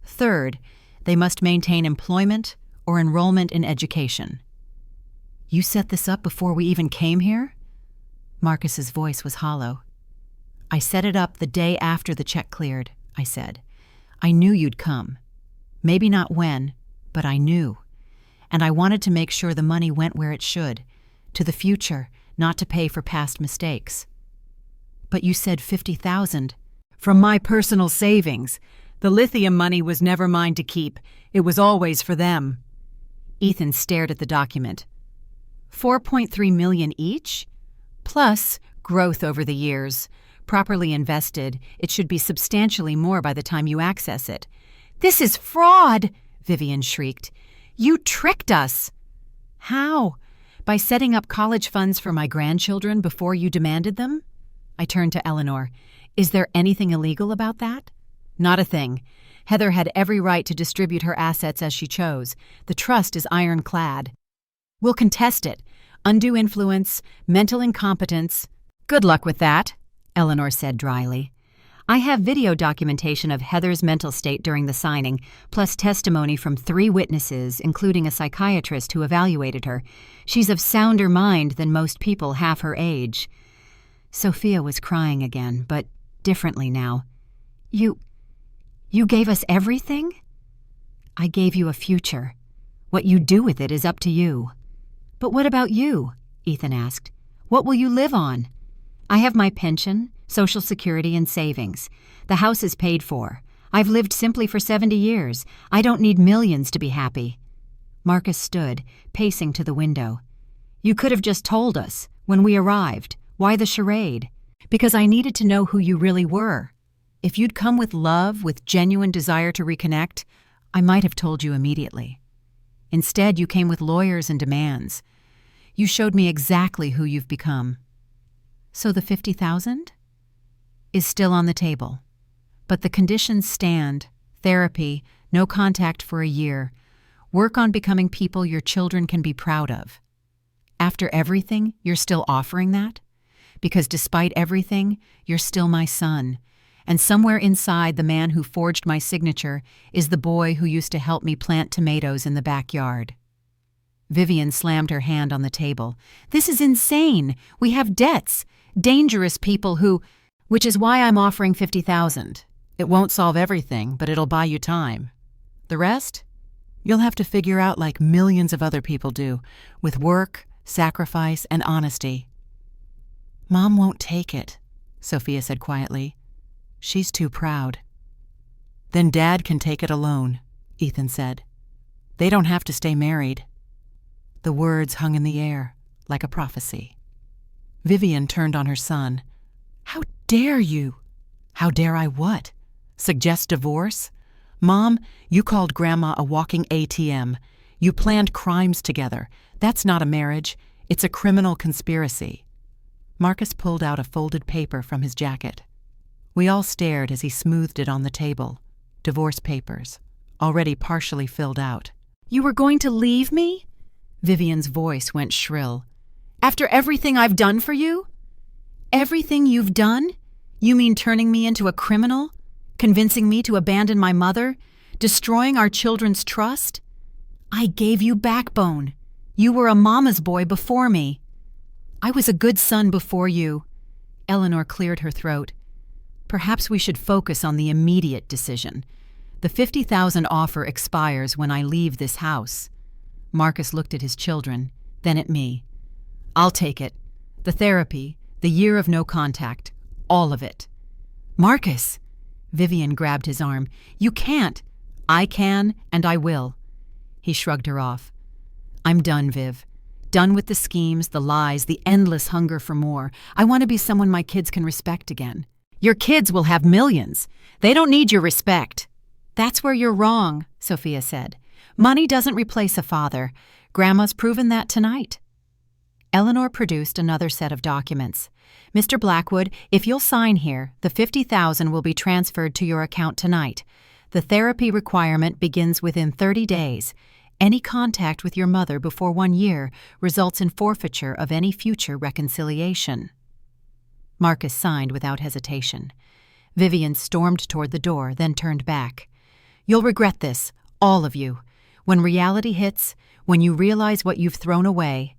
Third, they must maintain employment or enrollment in education. You set this up before we even came here? Marcus's voice was hollow. I set it up the day after the check cleared, I said. I knew you'd come. Maybe not when, but I knew. And I wanted to make sure the money went where it should, to the future, not to pay for past mistakes. But you said $50,000. From my personal savings. The lithium money was never mine to keep. It was always for them. Ethan stared at the document. $4.3 million each? Plus growth over the years. Properly invested, it should be substantially more by the time you access it. This is fraud, Vivian shrieked. You tricked us. How? By setting up college funds for my grandchildren before you demanded them? I turned to Eleanor. Is there anything illegal about that? Not a thing. Heather had every right to distribute her assets as she chose. The trust is ironclad. We'll contest it. Undue influence, mental incompetence. Good luck with that, Eleanor said dryly. I have video documentation of Heather's mental state during the signing, plus testimony from 3 witnesses, including a psychiatrist who evaluated her. She's of sounder mind than most people half her age. Sophia was crying again, but differently now. You gave us everything? I gave you a future. What you do with it is up to you. But what about you? Ethan asked. What will you live on? I have my pension, Social Security, and savings. The house is paid for. I've lived simply for 70 years. I don't need millions to be happy. Marcus stood, pacing to the window. You could have just told us, when we arrived. Why the charade? Because I needed to know who you really were. If you'd come with love, with genuine desire to reconnect, I might have told you immediately. Instead, you came with lawyers and demands. You showed me exactly who you've become. So the $50,000 is still on the table. But the conditions stand: therapy, no contact for a year, work on becoming people your children can be proud of. After everything, you're still offering that? Because despite everything, you're still my son. And somewhere inside the man who forged my signature is the boy who used to help me plant tomatoes in the backyard. Vivian slammed her hand on the table. This is insane. We have debts. Dangerous people who... Which is why I'm offering $50,000. It won't solve everything, but it'll buy you time. The rest? You'll have to figure out like millions of other people do, with work, sacrifice, and honesty. Mom won't take it, Sophia said quietly. She's too proud. Then Dad can take it alone, Ethan said. They don't have to stay married. The words hung in the air, like a prophecy. Vivian turned on her son. "How dare you?" "How dare I what? Suggest divorce? Mom, you called Grandma a walking ATM. You planned crimes together. That's not a marriage. It's a criminal conspiracy." Marcus pulled out a folded paper from his jacket. We all stared as he smoothed it on the table. Divorce papers, already partially filled out. "You were going to leave me?" Vivian's voice went shrill. "After everything I've done for you?" "Everything you've done? You mean turning me into a criminal? Convincing me to abandon my mother? Destroying our children's trust? I gave you backbone. You were a mama's boy before me. I was a good son before you." Eleanor cleared her throat. "Perhaps we should focus on the immediate decision. The $50,000 offer expires when I leave this house." Marcus looked at his children, then at me. "I'll take it. The therapy, the year of no contact, all of it." "Marcus!" Vivian grabbed his arm. "You can't." "I can, and I will." He shrugged her off. "I'm done, Viv. Done with the schemes, the lies, the endless hunger for more. I want to be someone my kids can respect again." "Your kids will have millions. They don't need your respect." "That's where you're wrong," Sophia said. "Money doesn't replace a father. Grandma's proven that tonight." Eleanor produced another set of documents. "Mr. Blackwood, if you'll sign here, the $50,000 will be transferred to your account tonight. The therapy requirement begins within 30 days. Any contact with your mother before 1 year results in forfeiture of any future reconciliation." Marcus signed without hesitation. Vivian stormed toward the door, then turned back. "You'll regret this, all of you. When reality hits, when you realize what you've thrown away—"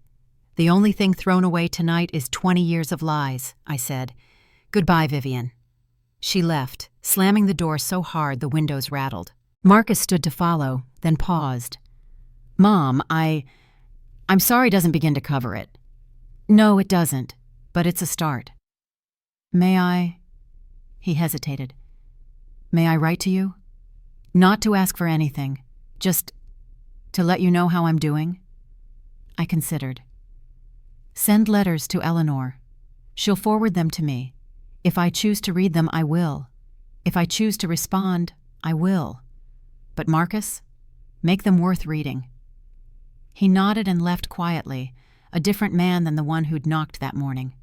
"The only thing thrown away tonight is 20 years of lies," I said. "Goodbye, Vivian." She left, slamming the door so hard the windows rattled. Marcus stood to follow, then paused. "Mom, I'm sorry doesn't begin to cover it." "No, it doesn't, but it's a start." "May I—" He hesitated. "May I write to you? Not to ask for anything, just to let you know how I'm doing." I considered. "Send letters to Eleanor. She'll forward them to me. If I choose to read them, I will. If I choose to respond, I will. But Marcus, make them worth reading." He nodded and left quietly, a different man than the one who'd knocked that morning.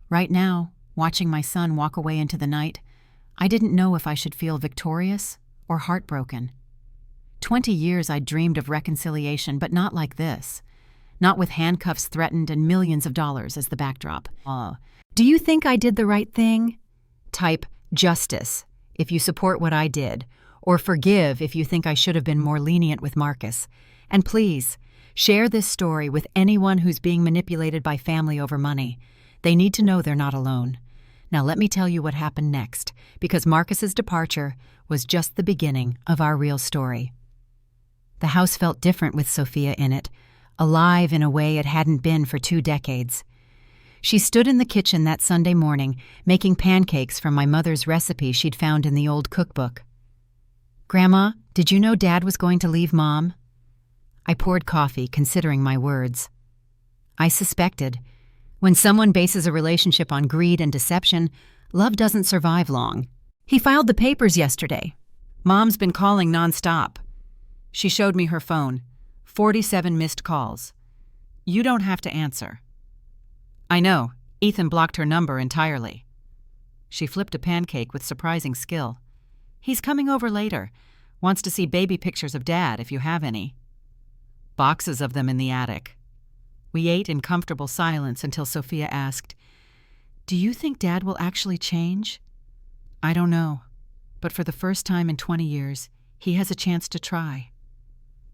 Right now, watching my son walk away into the night, I didn't know if I should feel victorious or heartbroken. 20 years I'd dreamed of reconciliation, but not like this. Not with handcuffs threatened and millions of dollars as the backdrop. "Do you think I did the right thing?" Type justice if you support what I did, or forgive if you think I should have been more lenient with Marcus. And please, share this story with anyone who's being manipulated by family over money. They need to know they're not alone. Now let me tell you what happened next, because Marcus's departure was just the beginning of our real story. The house felt different with Sophia in it, alive in a way it hadn't been for 2 decades. She stood in the kitchen that Sunday morning, making pancakes from my mother's recipe she'd found in the old cookbook. "Grandma, did you know Dad was going to leave Mom?" I poured coffee, considering my words. I suspected. When someone bases a relationship on greed and deception, love doesn't survive long. "He filed the papers yesterday. Mom's been calling nonstop." She showed me her phone. 47 missed calls. "You don't have to answer." "I know. Ethan blocked her number entirely." She flipped a pancake with surprising skill. "He's coming over later. Wants to see baby pictures of Dad, if you have any." Boxes of them in the attic. We ate in comfortable silence until Sophia asked, "Do you think Dad will actually change?" "I don't know. But for the first time in 20 years, he has a chance to try."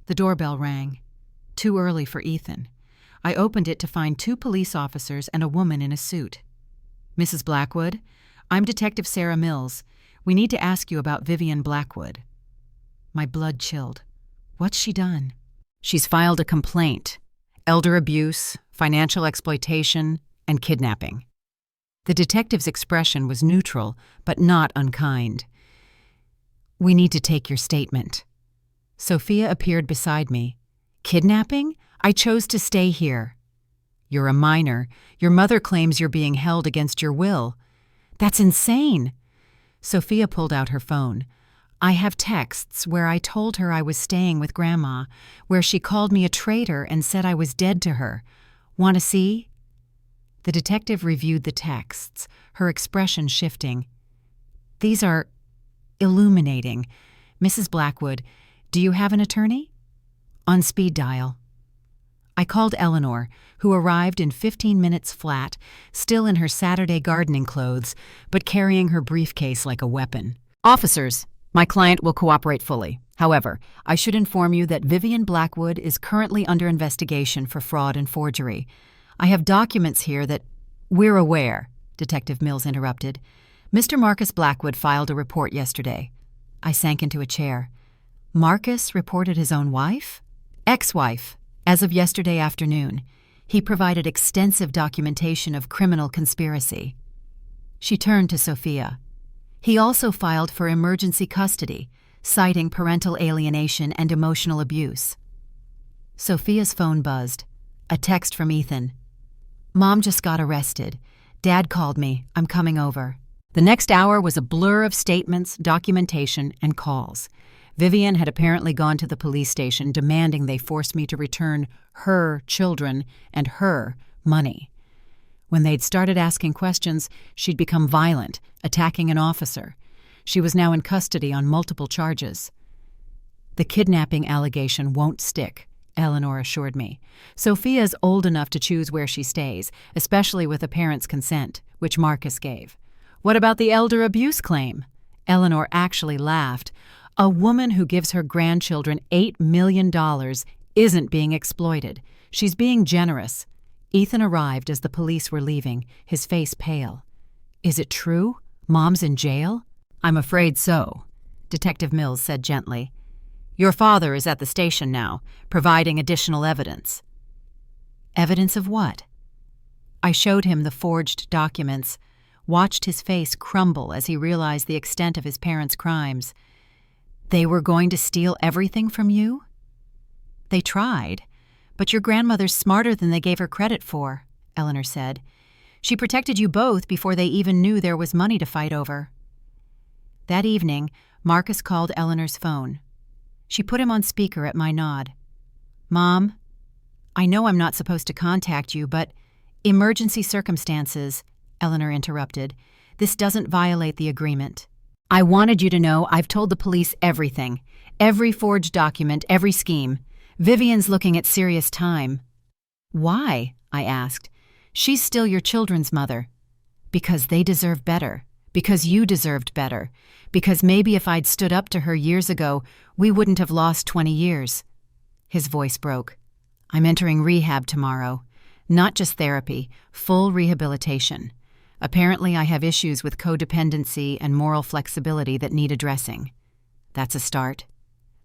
The doorbell rang. Too early for Ethan. I opened it to find 2 police officers and a woman in a suit. "Mrs. Blackwood, I'm Detective Sarah Mills. We need to ask you about Vivian Blackwood." My blood chilled. What's she done? "She's filed a complaint. Elder abuse, financial exploitation, and kidnapping." The detective's expression was neutral, but not unkind. "We need to take your statement." Sophia appeared beside me. "Kidnapping? I chose to stay here. You're a minor. Your mother claims you're being held against your will. That's insane. Sophia pulled out her phone. I have texts where I told her I was staying with Grandma, where she called me a traitor and said I was dead to her. Want to see? The detective reviewed the texts, her expression shifting. These are illuminating. Mrs. Blackwood, do you have an attorney? On speed dial. I called Eleanor, who arrived in 15 minutes flat, still in her Saturday gardening clothes, but carrying her briefcase like a weapon. Officers, my client will cooperate fully. However, I should inform you that Vivian Blackwood is currently under investigation for fraud and forgery. I have documents here that— We're aware, Detective Mills interrupted. Mr. Marcus Blackwood filed a report yesterday. I sank into a chair. Marcus reported his own wife? Ex-wife. As of yesterday afternoon, he provided extensive documentation of criminal conspiracy. She turned to Sophia. He also filed for emergency custody, citing parental alienation and emotional abuse. Sophia's phone buzzed. A text from Ethan. Mom just got arrested. Dad called me. I'm coming over. The next hour was a blur of statements, documentation, and calls. Vivian had apparently gone to the police station demanding they force me to return her children and her money. When they'd started asking questions, she'd become violent, attacking an officer. She was now in custody on multiple charges. The kidnapping allegation won't stick, Eleanor assured me. Sophia's old enough to choose where she stays, especially with a parent's consent, which Marcus gave. What about the elder abuse claim? Eleanor actually laughed. A woman who gives her grandchildren $8 million isn't being exploited. She's being generous. Ethan arrived as the police were leaving, his face pale. Is it true? Mom's in jail? I'm afraid so, Detective Mills said gently. Your father is at the station now, providing additional evidence. Evidence of what? I showed him the forged documents, watched his face crumble as he realized the extent of his parents' crimes. They were going to steal everything from you? They tried, but your grandmother's smarter than they gave her credit for, Eleanor said. She protected you both before they even knew there was money to fight over. That evening, Marcus called Eleanor's phone. She put him on speaker at my nod. Mom, I know I'm not supposed to contact you, but emergency circumstances, Eleanor interrupted. This doesn't violate the agreement. I wanted you to know I've told the police everything. Every forged document, every scheme. Vivian's looking at serious time. Why? I asked. She's still your children's mother. Because they deserve better. Because you deserved better. Because maybe if I'd stood up to her years ago, we wouldn't have lost 20 years. His voice broke. I'm entering rehab tomorrow. Not just therapy, full rehabilitation. Apparently I have issues with codependency and moral flexibility that need addressing. That's a start.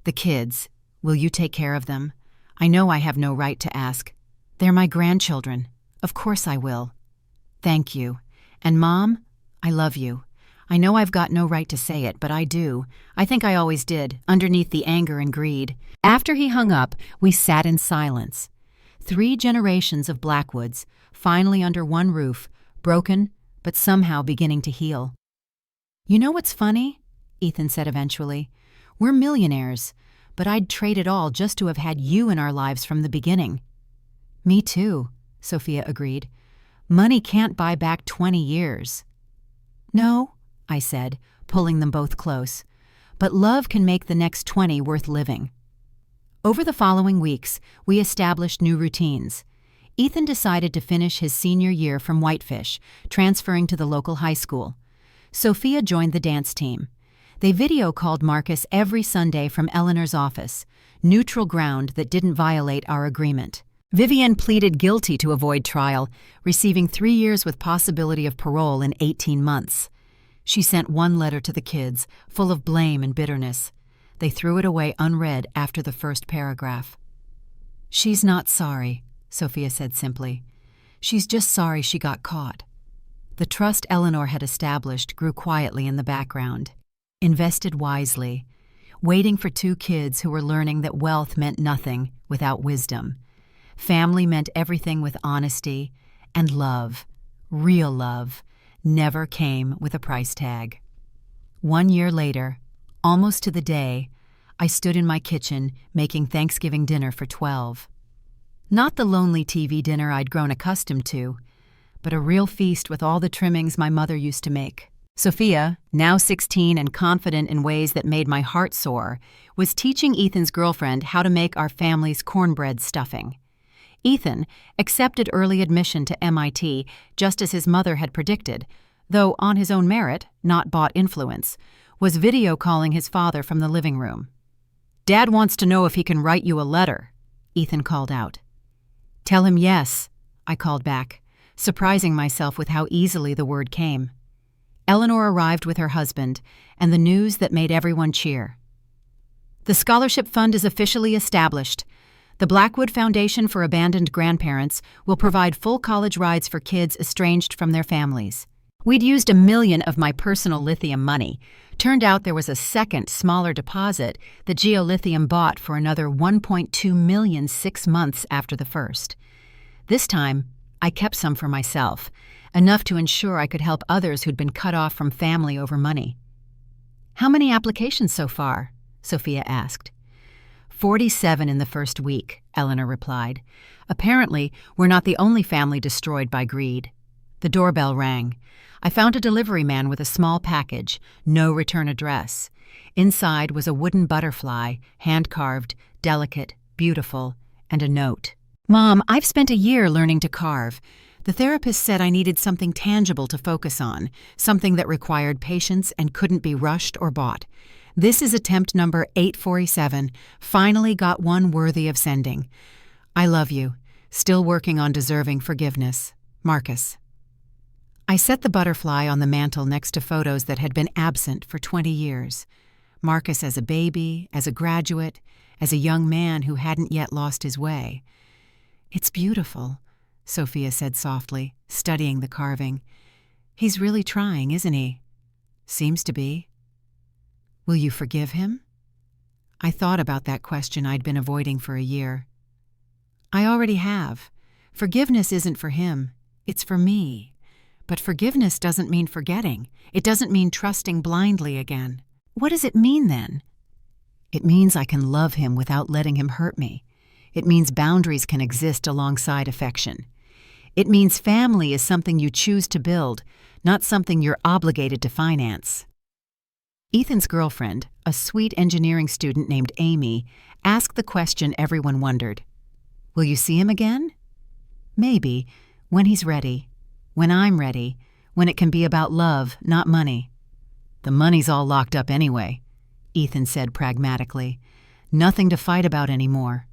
The kids, will you take care of them? I know I have no right to ask. They're my grandchildren. Of course I will. Thank you. And Mom, I love you. I know I've got no right to say it, but I do. I think I always did, underneath the anger and greed. After he hung up, we sat in silence. 3 generations of Blackwoods, finally under one roof, broken, but somehow beginning to heal. You know what's funny? Ethan said eventually. We're millionaires, but I'd trade it all just to have had you in our lives from the beginning. Me too, Sophia agreed. Money can't buy back 20 years. No, I said, pulling them both close, but love can make the next 20 worth living. Over the following weeks, we established new routines. Ethan decided to finish his senior year from Whitefish, transferring to the local high school. Sophia joined the dance team. They video called Marcus every Sunday from Eleanor's office, neutral ground that didn't violate our agreement. Vivian pleaded guilty to avoid trial, receiving 3 years with possibility of parole in 18 months. She sent one letter to the kids, full of blame and bitterness. They threw it away unread after the first paragraph. She's not sorry, Sophia said simply. She's just sorry she got caught. The trust Eleanor had established grew quietly in the background, invested wisely, waiting for 2 kids who were learning that wealth meant nothing without wisdom. Family meant everything with honesty, and love, real love, never came with a price tag. 1 year later, almost to the day, I stood in my kitchen making Thanksgiving dinner for 12. Not the lonely TV dinner I'd grown accustomed to, but a real feast with all the trimmings my mother used to make. Sophia, now 16 and confident in ways that made my heart soar, was teaching Ethan's girlfriend how to make our family's cornbread stuffing. Ethan accepted early admission to MIT just as his mother had predicted, though on his own merit, not bought influence, was video calling his father from the living room. "Dad wants to know if he can write you a letter," Ethan called out. "Tell him yes," I called back, surprising myself with how easily the word came. Eleanor arrived with her husband, and the news that made everyone cheer. "The scholarship fund is officially established. The Blackwood Foundation for Abandoned Grandparents will provide full college rides for kids estranged from their families." We'd used $1 million of my personal lithium money. Turned out there was a second, smaller deposit that Lithium bought for another $1.2 million 6 months after the first. This time, I kept some for myself, enough to ensure I could help others who'd been cut off from family over money. "How many applications so far?" Sophia asked. 47 in the first week, Eleanor replied. "Apparently, we're not the only family destroyed by greed." The doorbell rang. I found a delivery man with a small package, no return address. Inside was a wooden butterfly, hand-carved, delicate, beautiful, and a note. "Mom, I've spent a year learning to carve. The therapist said I needed something tangible to focus on, something that required patience and couldn't be rushed or bought. This is attempt number 847. Finally got one worthy of sending. I love you. Still working on deserving forgiveness. Marcus." I set the butterfly on the mantel next to photos that had been absent for 20 years. Marcus as a baby, as a graduate, as a young man who hadn't yet lost his way. "It's beautiful," Sophia said softly, studying the carving. "He's really trying, isn't he?" "Seems to be." "Will you forgive him?" I thought about that question I'd been avoiding for a year. "I already have. Forgiveness isn't for him. It's for me. But forgiveness doesn't mean forgetting. It doesn't mean trusting blindly again. What does it mean then?" "It means I can love him without letting him hurt me. It means boundaries can exist alongside affection. It means family is something you choose to build, not something you're obligated to finance." Ethan's girlfriend, a sweet engineering student named Amy, asked the question everyone wondered. "Will you see him again?" "Maybe, when he's ready. When I'm ready. When it can be about love, not money." "The money's all locked up anyway," Ethan said pragmatically. "Nothing to fight about anymore."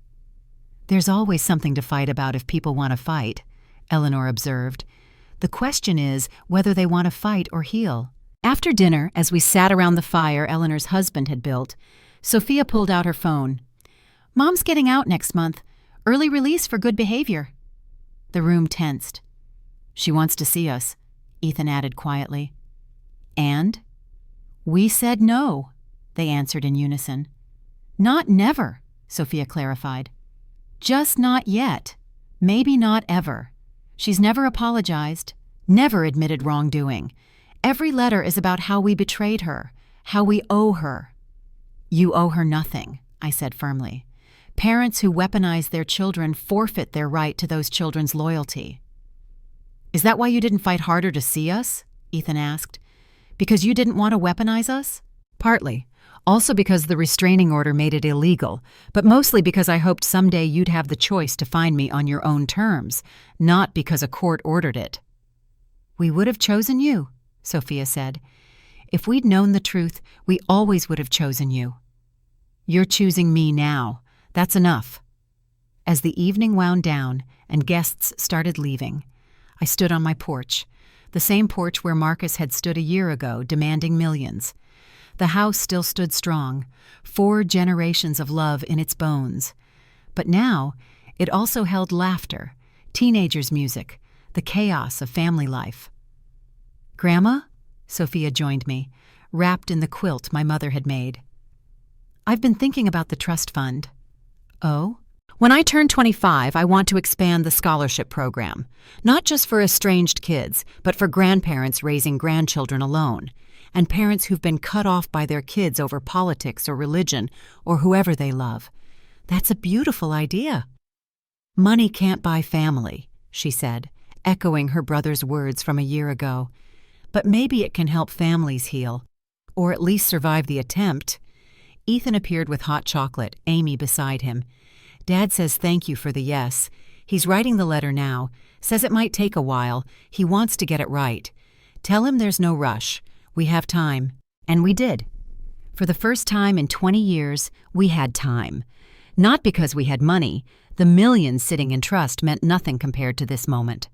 "There's always something to fight about if people want to fight," Eleanor observed. "The question is whether they want to fight or heal." After dinner, as we sat around the fire Eleanor's husband had built, Sophia pulled out her phone. "Mom's getting out next month. Early release for good behavior." The room tensed. "She wants to see us," Ethan added quietly. "And?" "We said no," they answered in unison. "Not never," Sophia clarified. "Just not yet. Maybe not ever. She's never apologized, never admitted wrongdoing. Every letter is about how we betrayed her, how we owe her." "You owe her nothing," I said firmly. "Parents who weaponize their children forfeit their right to those children's loyalty." "Is that why you didn't fight harder to see us?" Ethan asked. "Because you didn't want to weaponize us?" "Partly. Also because the restraining order made it illegal, but mostly because I hoped someday you'd have the choice to find me on your own terms, not because a court ordered it." "We would have chosen you," Sophia said. "If we'd known the truth, we always would have chosen you." "You're choosing me now. That's enough." As the evening wound down and guests started leaving, I stood on my porch, the same porch where Marcus had stood a year ago, demanding millions. The house still stood strong, 4 generations of love in its bones. But now, it also held laughter, teenagers' music, the chaos of family life. "Grandma?" Sophia joined me, wrapped in the quilt my mother had made. "I've been thinking about the trust fund." "Oh? When I turn 25, I want to expand the scholarship program, not just for estranged kids, but for grandparents raising grandchildren alone, and parents who've been cut off by their kids over politics or religion or whoever they love. That's a beautiful idea. Money can't buy family, she said, echoing her brother's words from a year ago. But maybe it can help families heal, or at least survive the attempt. Ethan appeared with hot chocolate, Amy beside him. Dad says thank you for the yes. He's writing the letter now, says it might take a while. He wants to get it right. Tell him there's no rush. We have time. And we did. For the first time in 20 years, we had time. Not because we had money. The millions sitting in trust meant nothing compared to this moment.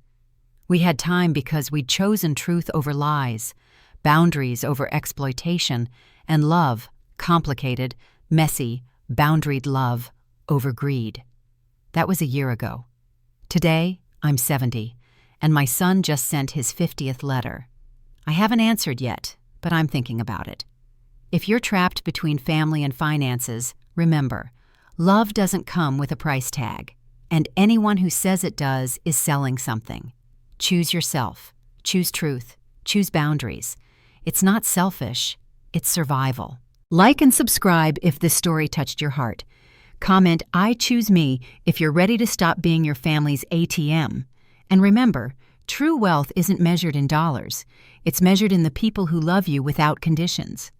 We had time because we'd chosen truth over lies, boundaries over exploitation, and love, complicated, messy, boundaried love, over greed. That was a year ago. Today, I'm 70, and my son just sent his 50th letter. I haven't answered yet, but I'm thinking about it. If you're trapped between family and finances, remember, love doesn't come with a price tag, and anyone who says it does is selling something. Choose yourself. Choose truth. Choose boundaries. It's not selfish, it's survival. Like and subscribe if this story touched your heart. Comment, I choose me, if you're ready to stop being your family's ATM. And remember, true wealth isn't measured in dollars. It's measured in the people who love you without conditions.